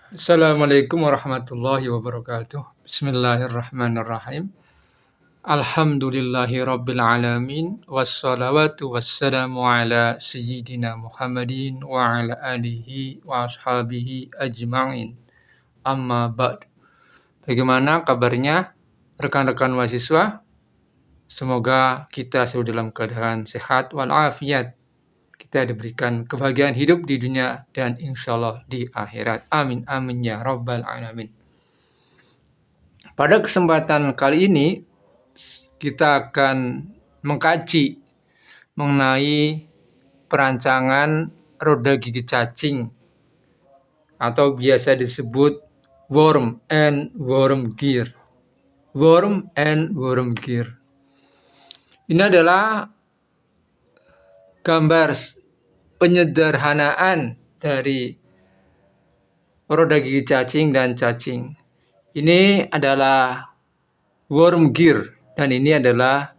Assalamualaikum warahmatullahi wabarakatuh. Bismillahirrahmanirrahim. Alhamdulillahi rabbil alamin. Wassalawatu wassalamu ala sayyidina Muhammadin wa ala alihi wa ashabihi ajma'in. Amma ba'd. Bagaimana kabarnya rekan-rekan mahasiswa? Semoga kita selalu dalam keadaan sehat walafiat. Kita diberikan kebahagiaan hidup di dunia dan insya Allah di akhirat. Amin amin ya rabbal alamin. Pada kesempatan kali ini kita akan mengkaji mengenai perancangan roda gigi cacing atau biasa disebut worm and worm gear. Worm and worm gear. Ini adalah gambar penyederhanaan dari roda gigi cacing dan cacing. Ini adalah worm gear dan ini adalah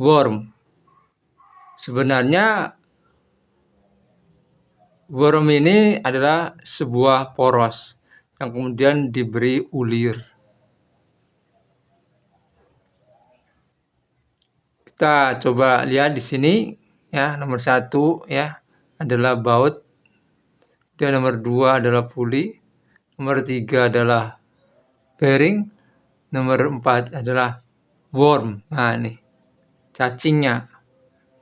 worm. Sebenarnya worm ini adalah sebuah poros yang kemudian diberi ulir. Kita coba lihat di sini ya, nomor 1 ya adalah baut, dan nomor 2 adalah puli, nomor 3 adalah bearing, nomor 4 adalah worm. Nah ini cacingnya.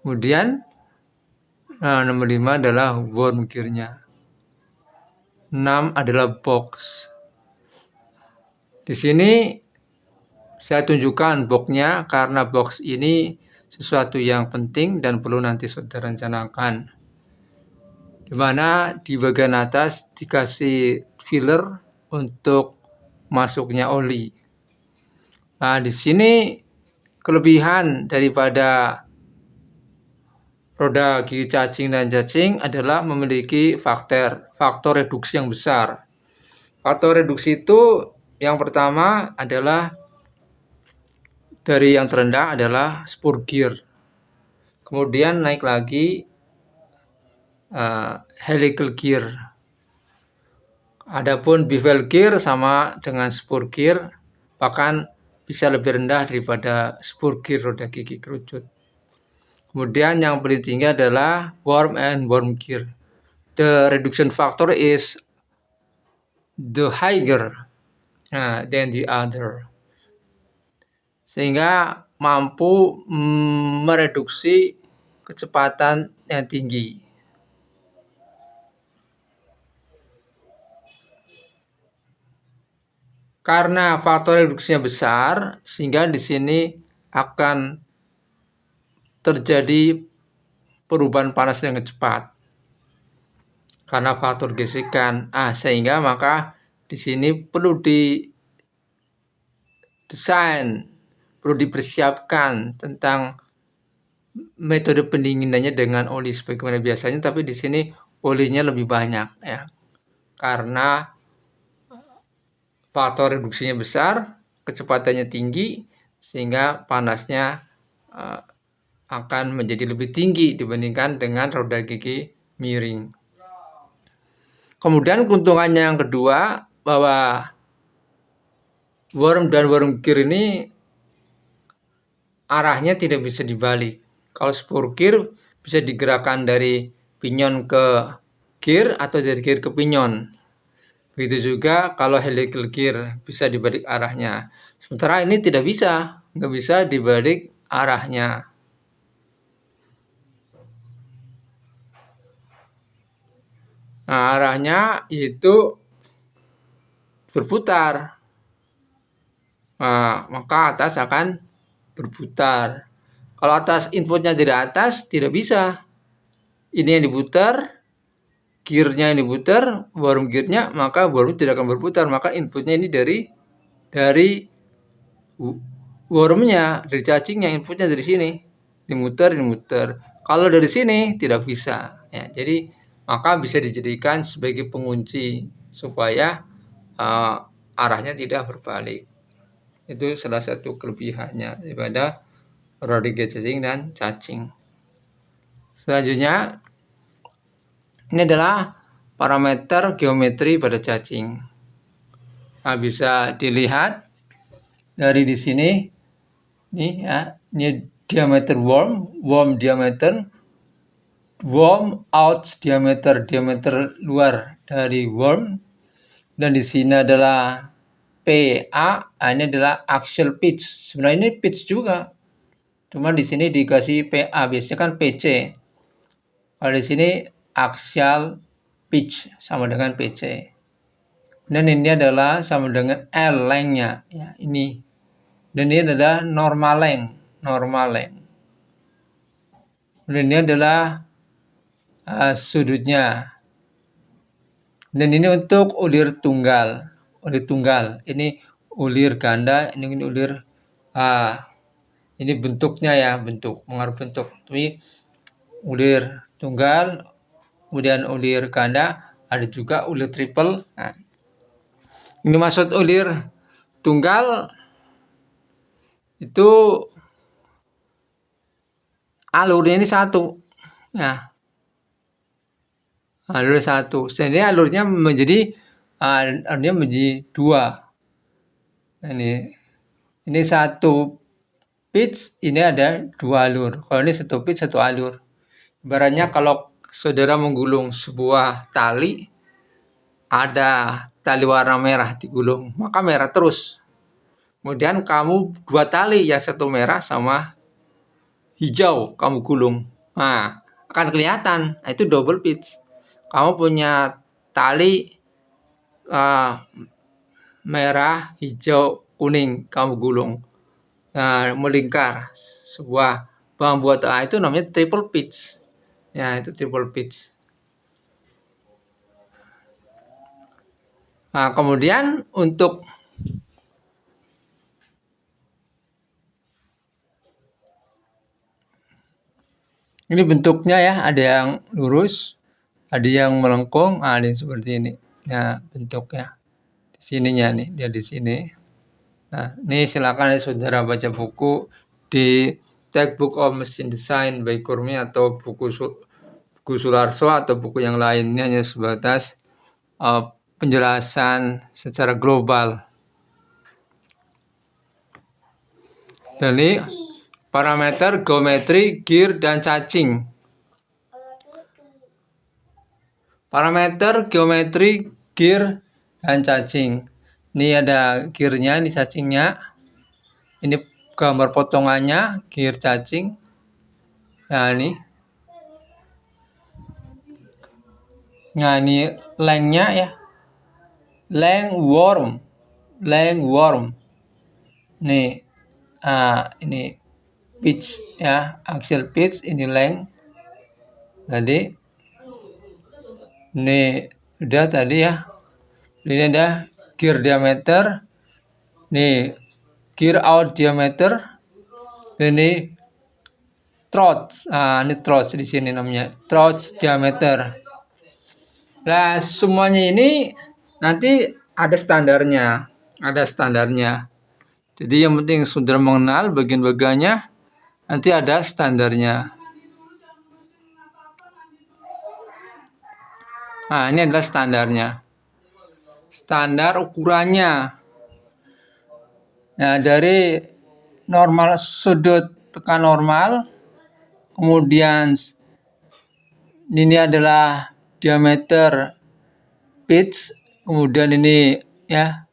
Kemudian nomor 5 adalah worm gear-nya. 6 adalah box. Di sini saya tunjukkan box-nya karena box ini sesuatu yang penting dan perlu nanti saudara rencanakan. Di mana di bagian atas dikasih filler untuk masuknya oli. Nah, di sini kelebihan daripada roda gigi cacing dan cacing adalah memiliki faktor reduksi yang besar. Faktor reduksi itu yang pertama adalah dari yang terendah adalah spur gear. Kemudian naik lagi helical gear. Adapun bevel gear sama dengan spur gear, bahkan bisa lebih rendah daripada spur gear roda gigi kerucut. Kemudian yang paling tinggi adalah worm and worm gear. The reduction factor is the higher than the other. Sehingga mampu mereduksi kecepatan yang tinggi. Karena faktor reduksinya besar, sehingga di sini akan terjadi perubahan panas dengan cepat. Karena faktor gesekan, sehingga maka di sini perlu didesain, perlu dipersiapkan tentang metode pendinginannya dengan oli sebagaimana biasanya, tapi di sini olinya lebih banyak ya. Karena faktor reduksinya besar, kecepatannya tinggi, sehingga panasnya akan menjadi lebih tinggi dibandingkan dengan roda gigi miring. Kemudian keuntungannya yang kedua, bahwa worm dan worm gear ini arahnya tidak bisa dibalik. Kalau spur gear bisa digerakkan dari pinyon ke gear atau dari gear ke pinyon. Begitu juga kalau helical gear bisa dibalik arahnya. Sementara ini tidak bisa, nggak bisa dibalik arahnya. Nah, arahnya itu berputar. Nah, maka atas akan berputar. Kalau atas inputnya dari atas tidak bisa. Ini yang diputar, gearnya yang diputar, worm gearnya, maka worm tidak akan berputar. Maka inputnya ini dari wormnya, dari cacingnya, inputnya dari sini, dimuter. Kalau dari sini tidak bisa. Ya, jadi maka bisa dijadikan sebagai pengunci supaya arahnya tidak berbalik. Itu salah satu kelebihannya daripada roda gigi cacing dan cacing. Selanjutnya, ini adalah parameter geometri pada cacing. Nah, bisa dilihat dari di sini nih ya, ini diameter worm diameter, worm out diameter luar dari worm, dan di sini adalah PA, ini adalah axial pitch. Sebenarnya ini pitch juga, cuman di sini dikasih PA, biasanya kan PC. Kalau di sini axial pitch sama dengan PC. Dan ini adalah sama dengan L lengthnya, ya ini. Dan ini adalah normal length. Dan ini adalah sudutnya. Dan ini untuk ulir tunggal. Ini ulir ganda, ini ulir ini bentuknya ya, pengaruh bentuk. Tapi ulir tunggal, kemudian ulir ganda, ada juga ulir triple. Nah, ini maksud ulir tunggal itu alurnya ini satu. Nah, alur satu. Sehingga alurnya menjadi dua. Ini satu pitch, ini ada dua alur. Kalau ini satu pitch, satu alur. Ibaratnya kalau saudara menggulung sebuah tali, ada tali warna merah digulung, maka merah terus. Kemudian kamu dua tali, yang satu merah sama hijau kamu gulung. Nah, akan kelihatan, itu double pitch. Kamu punya tali merah, hijau, kuning kamu gulung. Nah, melingkar sebuah bambu atau itu namanya triple pitch. Ya, itu triple pitch. Nah, kemudian untuk ini bentuknya ya, ada yang lurus, ada yang melengkung, ada yang seperti ini. Nah, bentuknya di sininya nih, dia di sini. Nah, ini silakan ya saudara baca buku di Textbook of Machine Design by Kurmi atau buku Sularso atau buku yang lainnya, hanya sebatas penjelasan secara global. Dan ini parameter geometri, gear, dan cacing. Parameter geometri, gear, dan cacing. Ini ada gearnya, ini cacingnya. Ini gambar potongannya, gear cacing. Nah, ini. Nah, ini lengthnya ya. Length worm. Nih, ini pitch ya, axial pitch, ini length. Tadi ini udah tadi ya. Ini ada gear diameter. Nih, gear out diameter. Ini trough. Ini trough di sini namanya. Trough diameter. Nah, semuanya ini nanti ada standarnya. Jadi yang penting sudah mengenal bagian-bagiannya, nanti ada standarnya. Nah, ini adalah standarnya. Standar ukurannya. Nah, dari normal, sudut tekan normal, kemudian ini adalah diameter pitch, kemudian ini ya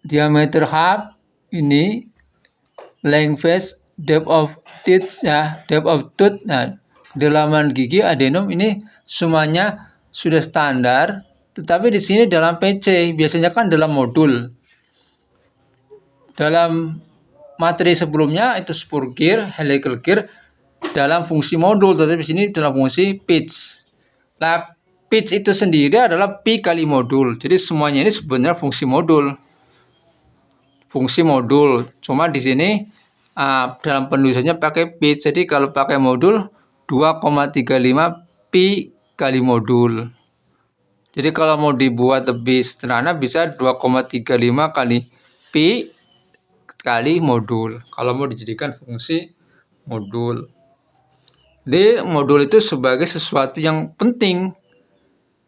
diameter half, ini length face, depth of teeth ya, depth of tooth. Nah, kedalaman gigi adenum ini semuanya sudah standar, tetapi di sini dalam PC, biasanya kan dalam modul. Dalam materi sebelumnya itu spur gear, helical gear dalam fungsi modul, tetapi di sini dalam fungsi pitch. Nah, pitch itu sendiri adalah pi kali modul. Jadi semuanya ini sebenarnya fungsi modul. Cuma di sini dalam penulisannya pakai pitch. Jadi kalau pakai modul 2,35 pi kali modul. Jadi kalau mau dibuat lebih sederhana bisa 2,35 kali pi kali modul. Kalau mau dijadikan fungsi modul. Jadi modul itu sebagai sesuatu yang penting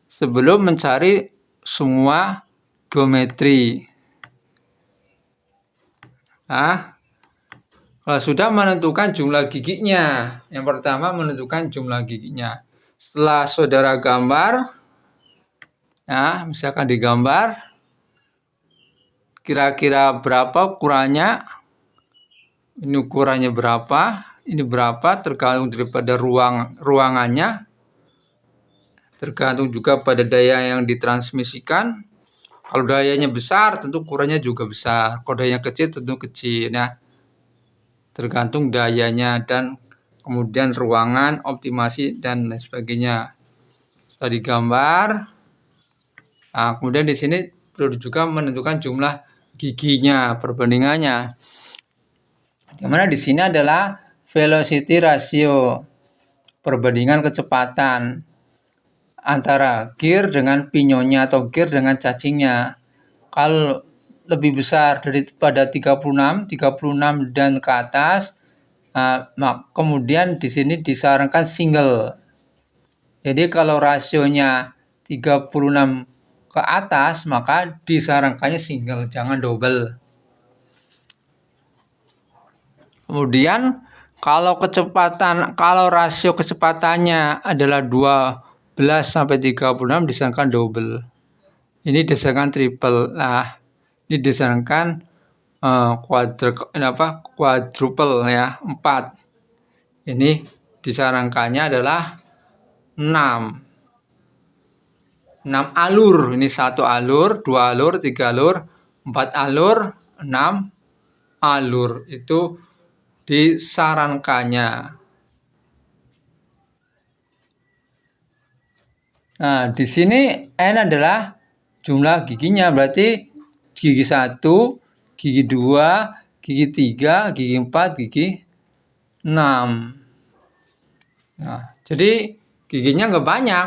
sebelum mencari semua geometri. Nah, kalau sudah menentukan jumlah giginya, yang pertama menentukan jumlah giginya. Setelah saudara gambar, nah misalkan digambar, kira-kira berapa ukurannya, ini ukurannya berapa, ini berapa, tergantung daripada ruangannya, tergantung juga pada daya yang ditransmisikan. Kalau dayanya besar, tentu ukurannya juga besar. Kalau dayanya kecil, tentu kecil. Nah, tergantung dayanya dan kemudian ruangan, optimasi, dan lain sebagainya. Setelah digambar, nah, kemudian di sini perlu juga menentukan jumlah giginya, perbandingannya. Dimana di sini adalah velocity ratio, perbandingan kecepatan antara gear dengan pinyonnya atau gear dengan cacingnya. Kalau lebih besar daripada 36 dan ke atas, kemudian di sini disarankan single. Jadi kalau rasionya 36 ke atas, maka disarankannya single, jangan double. Kemudian kalau rasio kecepatannya adalah 12 sampai 36 disarankan double. Ini disarankan triple. Nah, ini disarankan quadruple ya, 4. Ini disarankannya adalah 6 alur. Ini 1 alur, 2 alur, 3 alur, 4 alur, 6 alur. Itu disarankannya. Nah, di sini N adalah jumlah giginya, berarti gigi 1, gigi 2, gigi 3, gigi 4, gigi 6. Nah, jadi giginya nggak banyak,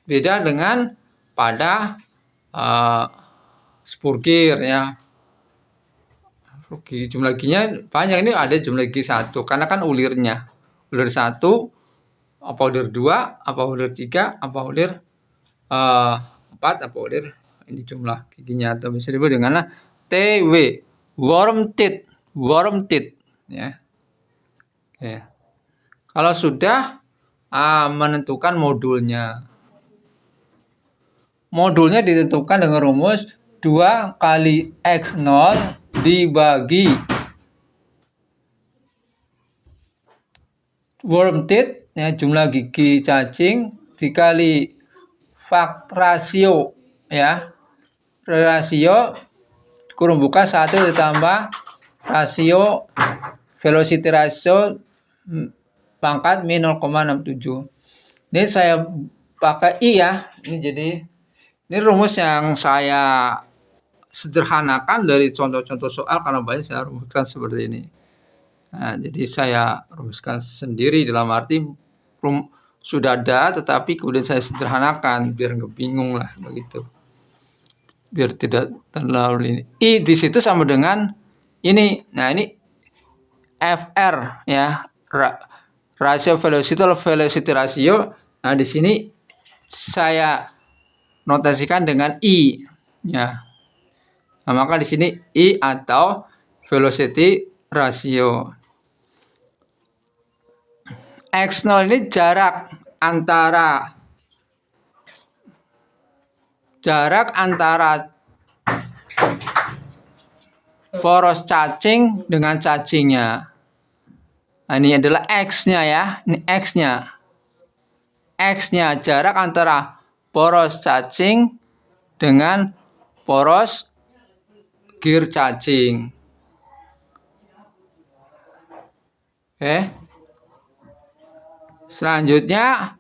beda dengan pada spurgir ya. Jumlah giginya banyak, ini ada jumlah gigi 1 karena kan ulirnya. Ulir 1, apa ulir 2, apa ulir 3, apa ulir 4, apa ulir, ini jumlah giginya atau bisa disebut dengan TW, worm teeth ya. Oke. Kalau sudah menentukan modulnya. Modulnya ditentukan dengan rumus 2 kali X0 dibagi worm teeth ya, jumlah gigi cacing, dikali rasio ya, rasio kurung buka 1 ditambah rasio velocity ratio pangkat min 0,67. Ini saya pakai I ya. Ini rumus yang saya sederhanakan dari contoh-contoh soal karena banyak saya rumuskan seperti ini. Nah, jadi saya rumuskan sendiri dalam arti sudah ada tetapi kemudian saya sederhanakan biar nggak bingung lah begitu. Biar tidak terlalu ini. I di situ sama dengan ini. Nah, ini FR ya. Rasio velocity ratio. Nah, di sini saya notasikan dengan I ya. Nah, maka di sini I atau velocity ratio. X0 ini jarak antara poros cacing dengan cacingnya. Nah, ini adalah X-nya ya. Ini X-nya. X-nya jarak antara poros cacing dengan poros gear cacing. Oke. Selanjutnya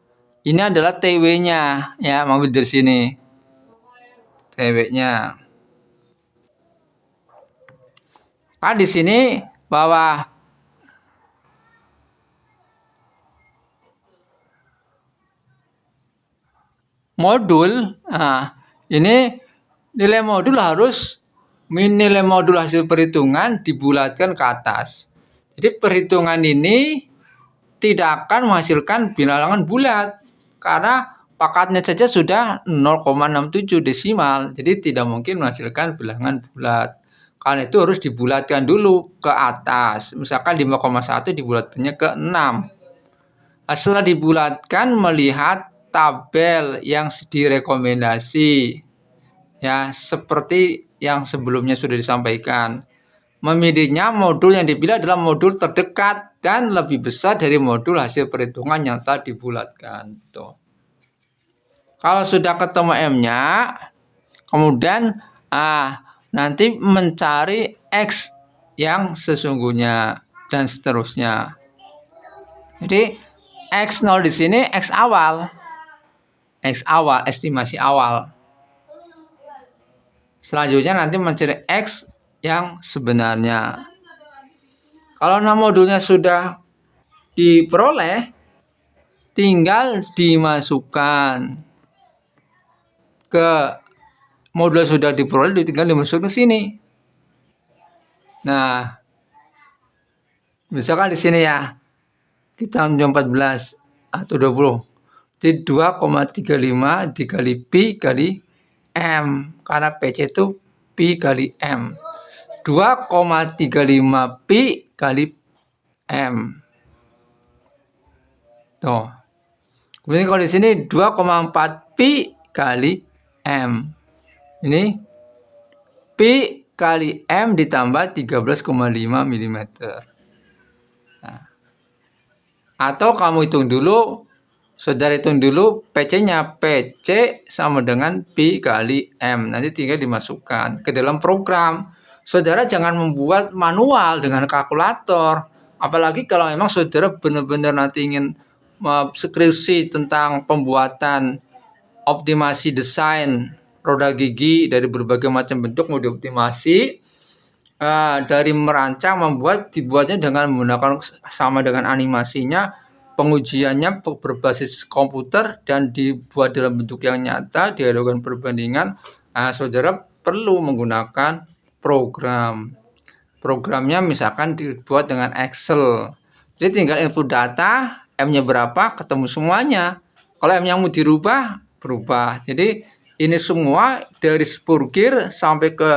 ini adalah TW-nya ya, ambil dari sini. TW-nya. Nah, di sini bahwa modul, nah ini nilai modul nilai modul hasil perhitungan dibulatkan ke atas. Jadi perhitungan ini tidak akan menghasilkan bilangan bulat karena Pakatnya saja sudah 0,67 desimal, jadi tidak mungkin menghasilkan bilangan bulat. Karena itu harus dibulatkan dulu ke atas. Misalkan 5,1 dibulatkannya ke 6. Nah, setelah dibulatkan, melihat tabel yang direkomendasi. Ya, seperti yang sebelumnya sudah disampaikan. Memilihnya modul yang dipilih adalah modul terdekat dan lebih besar dari modul hasil perhitungan yang telah dibulatkan. Tuh. Kalau sudah ketemu M-nya, kemudian nanti mencari X yang sesungguhnya dan seterusnya. Jadi X0 di sini X awal, estimasi awal. Selanjutnya nanti mencari X yang sebenarnya. Kalau modulnya sudah diperoleh, tinggal dimasukkan ke modul sudah diperoleh, tinggal dimasukkan ke sini. Nah, misalkan di sini ya, kita 14 atau 20. Jadi 2,35 dikali pi kali M. Karena PC itu pi kali M. 2,35 pi kali M. Tuh. Kemudian kalau di sini 2,4 pi kali M. Ini pi kali M ditambah 13,5 mm. Nah. Atau kamu hitung dulu, saudara hitung dulu PC-nya. PC sama dengan pi kali M. Nanti tinggal dimasukkan ke dalam program. Saudara jangan membuat manual dengan kalkulator. Apalagi kalau memang saudara benar-benar nanti ingin skripsi tentang pembuatan optimasi desain roda gigi dari berbagai macam bentuk mau dioptimasi, dari merancang dibuatnya dengan menggunakan sama dengan animasinya, pengujiannya berbasis komputer dan dibuat dalam bentuk yang nyata, diadakan perbandingan. Saudara perlu menggunakan programnya misalkan dibuat dengan Excel. Jadi tinggal input data, M-nya berapa, ketemu semuanya. Kalau M-nya mau dirubah, berubah. Jadi ini semua dari Spurgir sampai ke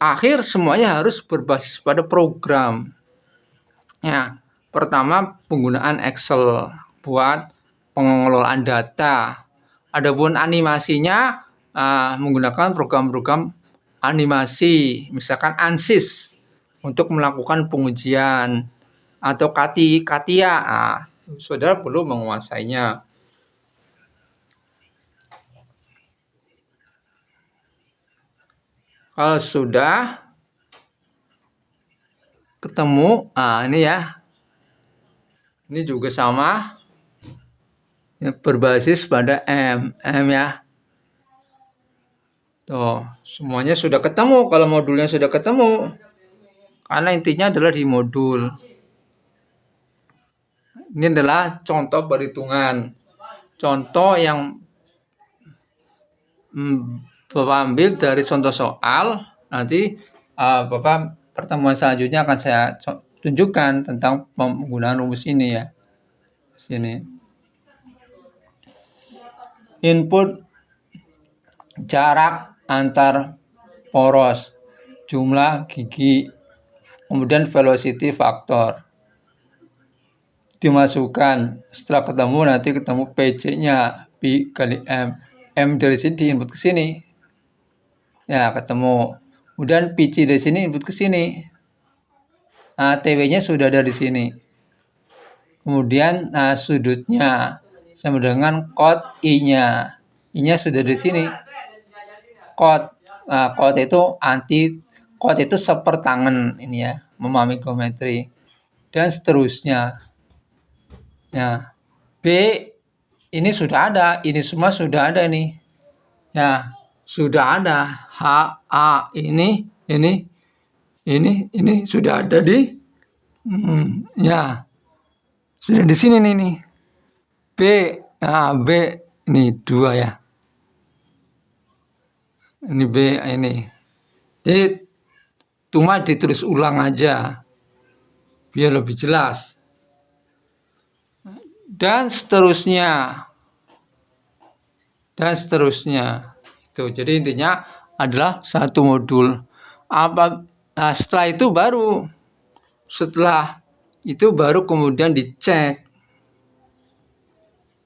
akhir semuanya harus berbasis pada program. Ya, pertama penggunaan Excel buat pengelolaan data. Adapun animasinya menggunakan program-program animasi, misalkan ANSYS untuk melakukan pengujian atau CATIA. Saudara perlu menguasainya. Kalau sudah ketemu, ini ya, ini juga sama, ya, berbasis pada M ya. Tuh, semuanya sudah ketemu. Kalau modulnya sudah ketemu, karena intinya adalah di modul. Ini adalah contoh perhitungan. Contoh yang Bapak ambil dari contoh soal. Nanti Bapak pertemuan selanjutnya akan saya tunjukkan tentang penggunaan rumus ini ya. Sini. Input jarak antar poros, jumlah gigi, kemudian velocity factor. Dimasukkan, setelah ketemu nanti ketemu PC-nya pi kali M. M dari sini diinput ke sini. Ya, ketemu. Kemudian PC dari sini input ke sini. TW-nya sudah ada di sini. Kemudian sudutnya sama dengan cos I-nya. I-nya sudah di sini. Cos itu sepertangen ini ya, memahami geometri. Dan seterusnya. Ya. B ini sudah ada, ini semua sudah ada nih. Ya, sudah ada. H, A, ini sudah ada di ya. Sudah di sini nih. B, B ini 2 ya. Ini B ini. Jadi cuma ditulis ulang aja biar lebih jelas. Dan seterusnya. dan seterusnya. Itu. Jadi intinya adalah satu modul. Setelah itu baru kemudian dicek.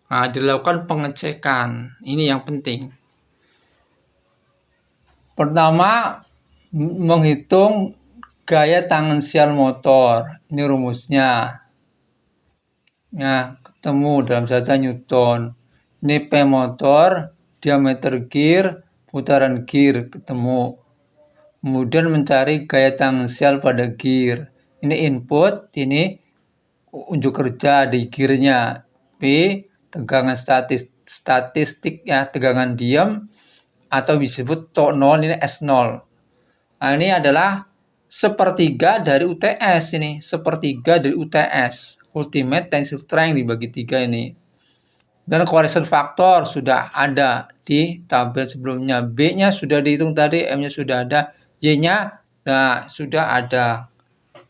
Nah, dilakukan pengecekan. Ini yang penting. Pertama, menghitung gaya tangensial motor. Ini rumusnya. Ya, ketemu dalam zata Newton. Ini P motor, diameter gear, putaran gear ketemu. Kemudian mencari gaya tangensial pada gear. Ini input, ini unjuk kerja di gearnya. P, tegangan statistik ya, tegangan diam, atau disebut torque 0, ini S0. Nah, ini adalah sepertiga dari UTS ini, sepertiga dari UTS, Ultimate Tensile Strength dibagi 3 ini. Dan correction factor sudah ada di tabel sebelumnya. B-nya sudah dihitung tadi, M-nya sudah ada, Y-nya nah, sudah ada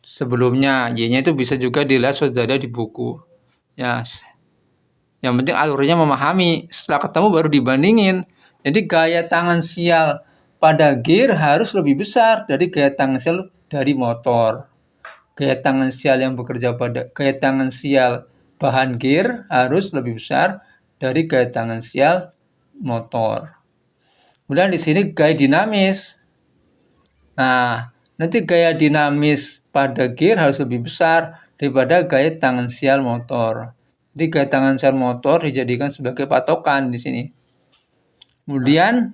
sebelumnya. Y-nya itu bisa juga dilihat sudah ada di buku. Ya, yang penting alurnya memahami. Setelah ketemu baru dibandingin. Jadi gaya tangensial pada gear harus lebih besar dari gaya tangensial dari motor. Gaya tangensial yang bekerja pada gaya tangensial bahan gear harus lebih besar dari gaya tangensial motor. Kemudian di sini gaya dinamis. Nah, nanti gaya dinamis pada gear harus lebih besar daripada gaya tangensial motor. Jadi gaya tangensial motor dijadikan sebagai patokan di sini. Kemudian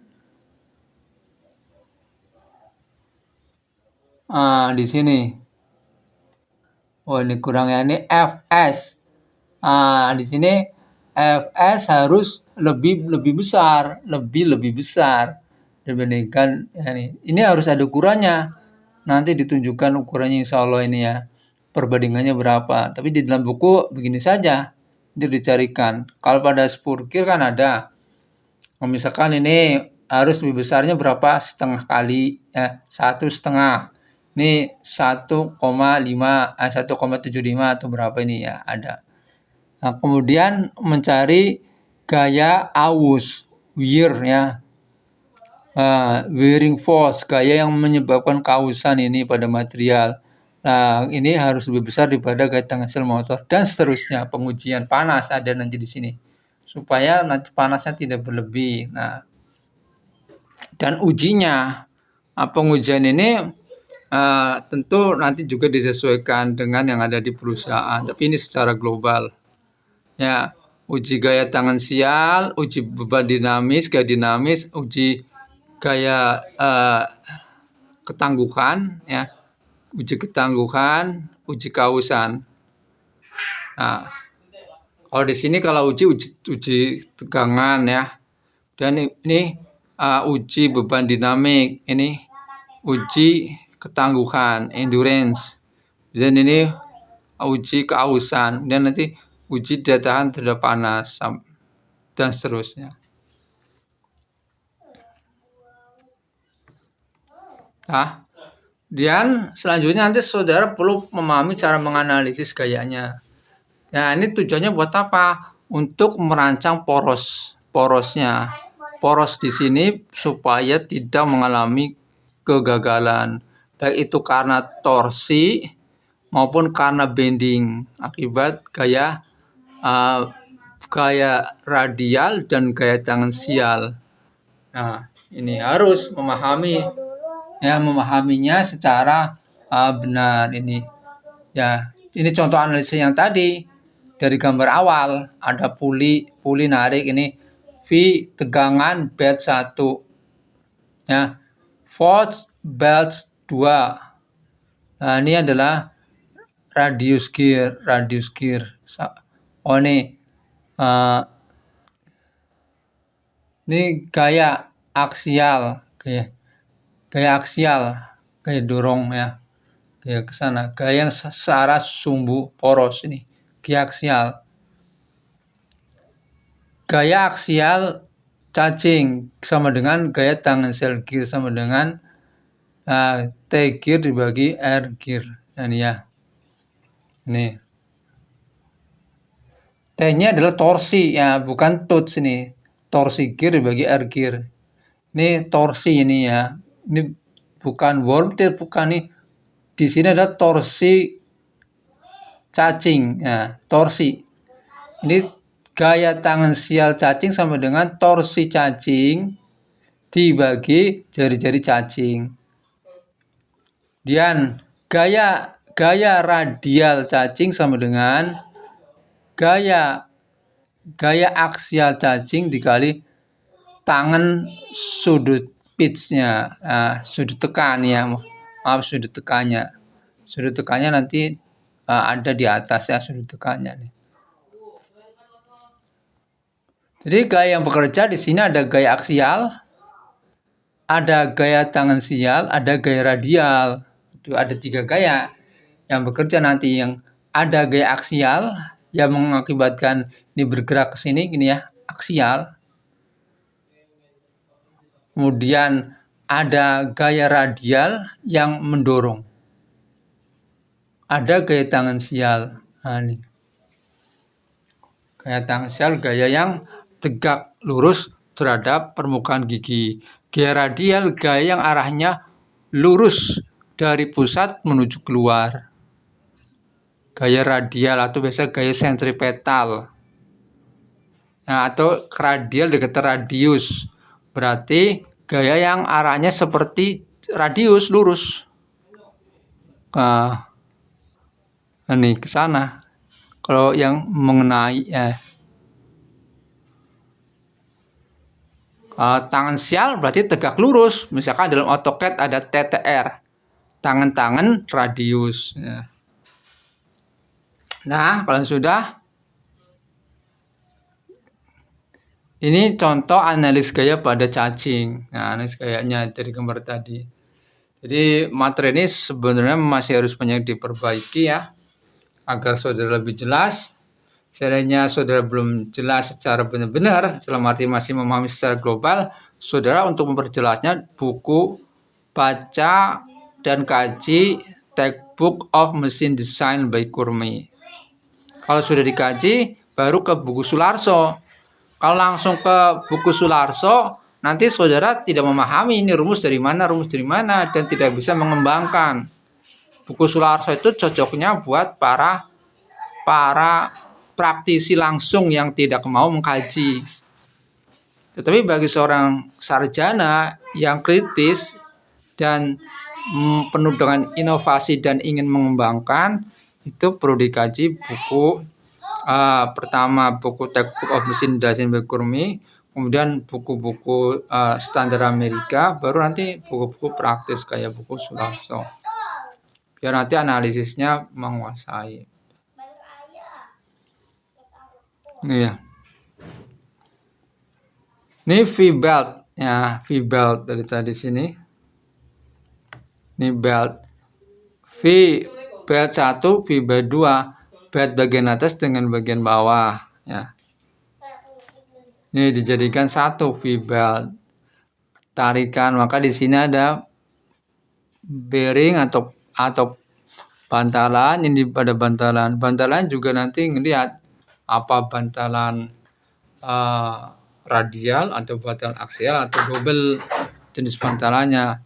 di sini. Oh, ini kurangnya ini Fs. Di sini Fs harus lebih besar, lebih besar dibandingkan ini. Ini harus ada ukurannya. Nanti ditunjukkan ukurannya insya Allah ini ya. Perbandingannya berapa. Tapi di dalam buku begini saja. Itu dicarikan. Kalau pada spurkir kan ada. Misalkan ini harus lebih besarnya berapa? Setengah kali. 1,5. Ini 1,5, 1,75 atau berapa ini ya ada. Nah, kemudian mencari gaya aus, wear ya. Wearing force, gaya yang menyebabkan kausan ini pada material. Nah, ini harus lebih besar daripada gaya tangensial motor dan seterusnya. Pengujian panas ada nanti di sini. Supaya nanti panasnya tidak berlebih. Nah, dan ujinya, pengujian ini tentu nanti juga disesuaikan dengan yang ada di perusahaan. Tapi ini secara global. Ya, uji gaya tangensial, uji beban dinamis, gaya dinamis, uji gaya ketangguhan, ya, uji ketangguhan, uji kausan. Nah, kalau di sini kalau uji tegangan ya, dan ini uji beban dinamik, ini uji ketangguhan, endurance, dan ini uji keausan, dan nanti uji daya tahan terhadap panas dan seterusnya. Nah, dan selanjutnya nanti saudara perlu memahami cara menganalisis gayanya. Nah, ini tujuannya buat apa? Untuk merancang porosnya. Poros di sini supaya tidak mengalami kegagalan, baik itu karena torsi maupun karena bending akibat gaya radial dan gaya tangensial. Nah, ini harus memahaminya secara benar ini. Ya, ini contoh analisis yang tadi dari gambar awal ada puli narik ini V tegangan belt 1. Ya. Force belt 2. Nah, ini adalah radius gear. Oh, ini gaya aksial, gaya dorong ya. Gaya ke sana, gaya yang searah sumbu poros ini, gaya aksial. Gaya aksial cacing sama dengan gaya tangensial gear sama dengan T gear dibagi R gear. Ini ya. Ini. T-nya adalah torsi ya, bukan tooth ini. torsi gear dibagi air gear. Ini torsi ini ya. Ini bukan worm, bukan nih. Di sini ada torsi cacing. Nah, torsi. Ini gaya tangan sial cacing sama dengan torsi cacing dibagi jari-jari cacing. Dan gaya radial cacing sama dengan gaya aksial cacing dikali tangan sudut pitchnya, sudut tekan ya, maaf sudut tekannya. Sudut tekannya nanti ada di atas ya sudut tekannya nih. Jadi gaya yang bekerja di sini ada gaya aksial, ada gaya tangan sial, ada gaya radial. Itu ada 3 gaya yang bekerja nanti. Yang ada gaya aksial yang mengakibatkan ini bergerak ke sini gini ya, aksial. Kemudian ada gaya radial yang mendorong. Ada gaya tangan sial. Nah, ini. Gaya tangan sial gaya yang tegak lurus terhadap permukaan gigi. Gaya radial gaya yang arahnya lurus dari pusat menuju keluar. Gaya radial atau biasa gaya sentripetal. Nah, atau radial dekat radius. Berarti gaya yang arahnya seperti radius lurus. Nah, ini ke sana. Kalau yang mengenai tangan sial berarti tegak lurus. Misalkan dalam AutoCAD ada TTR, tangan-tangan radius. Nah, kalau sudah, ini contoh analis gaya pada cacing. Nah, analis gayanya dari gambar tadi. Jadi materi ini sebenarnya masih harus banyak diperbaiki ya, agar saudara lebih jelas. Seandainya saudara belum jelas secara benar-benar, dalam arti masih memahami secara global, saudara untuk memperjelasnya buku baca dan kaji Textbook of Machine Design by Kurmi. Kalau sudah dikaji, baru ke buku Sularso. Kalau langsung ke buku Sularso, nanti saudara tidak memahami ini rumus dari mana, dan tidak bisa mengembangkan. Buku Sularso itu cocoknya buat para praktisi langsung yang tidak mau mengkaji. Tetapi bagi seorang sarjana yang kritis dan penuh dengan inovasi dan ingin mengembangkan, itu perlu dikaji buku pertama buku Textbook of Machine Design by Kurmi, kemudian buku-buku standar Amerika, baru nanti buku-buku praktis kayak buku Sularso. Biar nanti analisisnya menguasai. Iya. Ini V-belt ya, V-belt dari tadi sini. Ini belt. V-belt 1, V-belt 2, belt bagian atas dengan bagian bawah ya. Ini dijadikan satu V-belt. Tarikan, maka di sini ada bearing atau bantalan. Ini pada bantalan juga nanti ngelihat apa bantalan radial atau bantalan aksial atau double jenis bantalannya.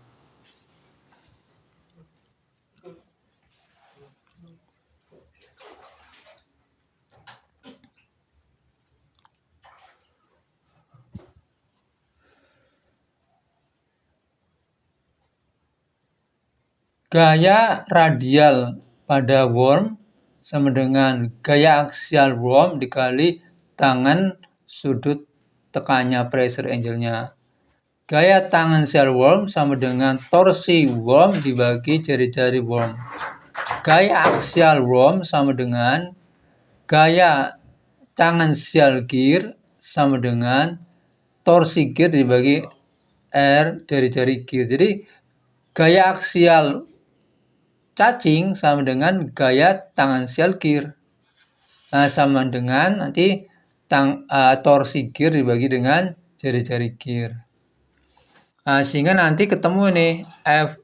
Gaya radial pada worm sama dengan gaya aksial worm dikali tangan sudut tekannya, pressure angle-nya. Gaya tangan sial worm sama dengan torsi worm dibagi jari-jari worm. Gaya aksial worm sama dengan gaya tangan sial gear sama dengan torsi gear dibagi R jari-jari gear. Jadi gaya aksial cacing sama dengan gaya tangan sial gear. Nah, sama dengan nanti torsi gear dibagi dengan jari-jari gear. Nah, sehingga nanti ketemu nih F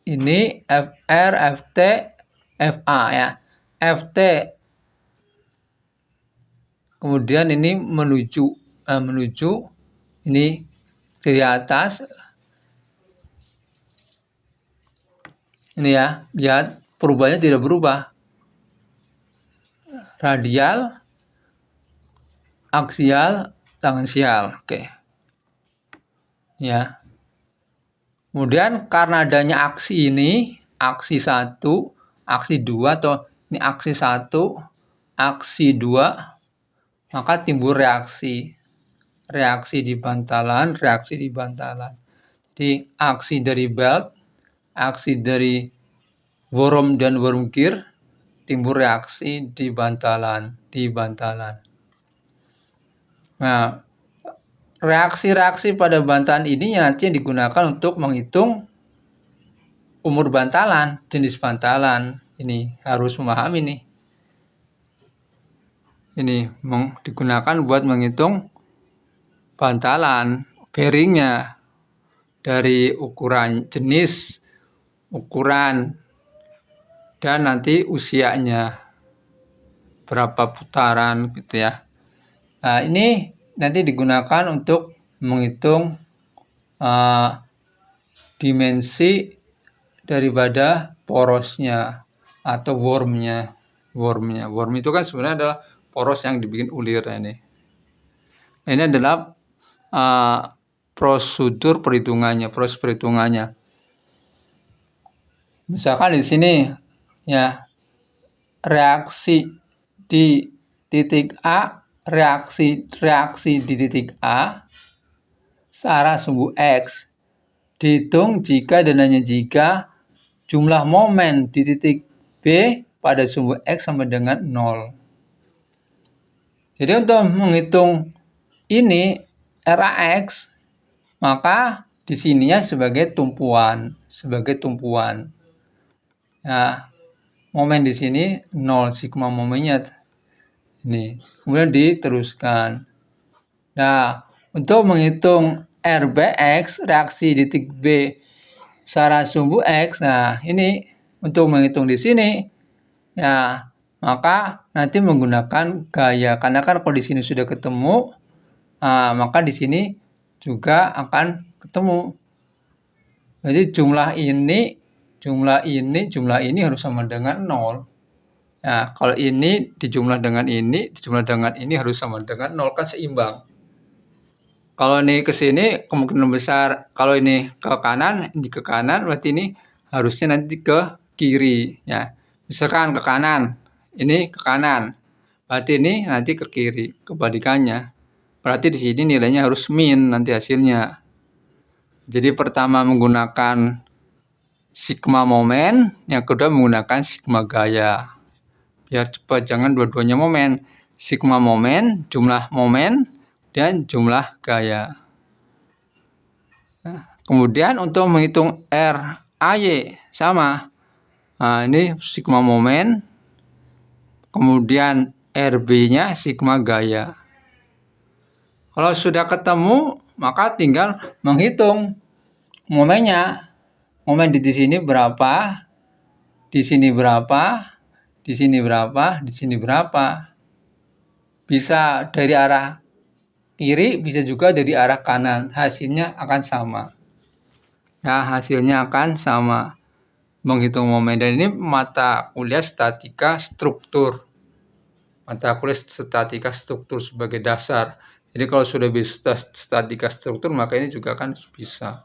ini FR, FT, FA ya. FT kemudian ini menuju menuju ini dari atas. Ini ya, lihat perubahannya tidak berubah. Radial, aksial, tangensial. Oke. Ya. Kemudian karena adanya aksi ini, aksi 1, aksi 2 atau ini aksi 1, aksi 2, maka timbul reaksi. Reaksi di bantalan, reaksi di bantalan. Jadi aksi dari belt, aksi dari worm dan worm gear, timbul reaksi di bantalan, Nah, reaksi-reaksi pada bantalan ini nanti yang digunakan untuk menghitung umur bantalan, jenis bantalan. Ini harus memahami nih. Ini digunakan buat menghitung bantalan, bearingnya dari ukuran jenis, ukuran, dan nanti usianya berapa putaran gitu ya. Nah, ini nanti digunakan untuk menghitung dimensi daripada porosnya atau wormnya. Worm itu kan sebenarnya adalah poros yang dibikin ulir ini. Ini adalah prosedur perhitungannya, proses perhitungannya. Misalkan di sini ya, reaksi di titik A, reaksi di titik A searah sumbu X dihitung jika dan hanya jika jumlah momen di titik B pada sumbu X sama dengan 0. Jadi untuk menghitung ini RAX, maka di sininya sebagai tumpuan. Nah, momen di sini 0, sigma momennya ini. Kemudian diteruskan. Nah, untuk menghitung RBX, reaksi di titik B searah sumbu X, nah ini untuk menghitung di sini, ya maka nanti menggunakan gaya. Karena kan kalau di sini sudah ketemu, maka di sini juga akan ketemu. Jadi jumlah ini harus sama dengan 0. Nah, kalau ini dijumlah dengan ini harus sama dengan 0, kan seimbang. Kalau ini ke sini kemungkinan besar, kalau ini ke kanan, ini ke kanan, berarti ini harusnya nanti ke kiri ya. Misalkan ke kanan, ini ke kanan. Berarti ini nanti ke kiri, kebalikannya. Berarti di sini nilainya harus min nanti hasilnya. Jadi pertama menggunakan sigma momen, yang kedua menggunakan sigma gaya. Biar cepat, jangan dua-duanya momen. Sigma momen, jumlah momen, dan jumlah gaya. Nah, kemudian untuk menghitung RAY sama. Nah, ini sigma momen, kemudian RB-nya sigma gaya. Kalau sudah ketemu, maka tinggal menghitung momennya. Momen di sini berapa, di sini berapa, di sini berapa, di sini berapa. Bisa dari arah kiri, bisa juga dari arah kanan. Hasilnya akan sama. Ya, hasilnya akan sama. Menghitung momen. Dan ini mata kuliah statika struktur. Mata kuliah statika struktur sebagai dasar. Jadi kalau sudah bisa statika struktur, maka ini juga akan bisa.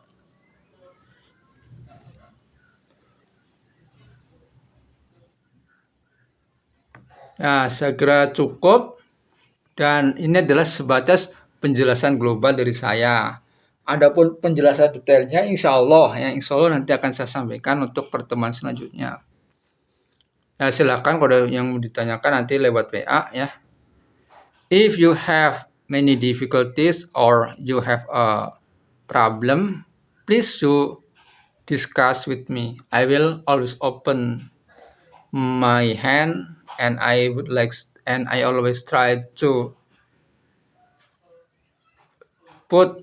Ya, saya kira cukup. Dan ini adalah sebatas penjelasan global dari saya. Adapun penjelasan detailnya insya Allah nanti akan saya sampaikan untuk pertemuan selanjutnya. Ya, silakan kalau yang mau ditanyakan nanti lewat WA ya. If you have many difficulties or you have a problem, please you discuss with me. I will always open my hand and I always try to put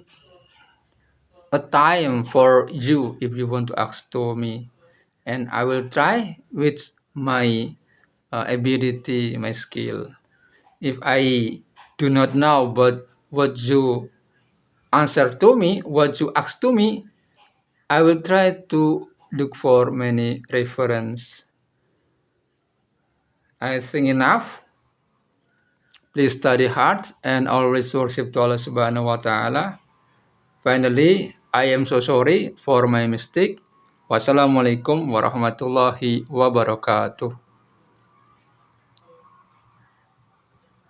a time for you if you want to ask to me, and I will try with my ability, my skill. If I do not know but what you answer to me, what you ask to me, I will try to look for many reference. I think enough. Please study hard and always worship to Allah Subhanahu wa Ta'ala. Finally, I am so sorry for my mistake. Wassalamualaikum warahmatullahi wabarakatuh.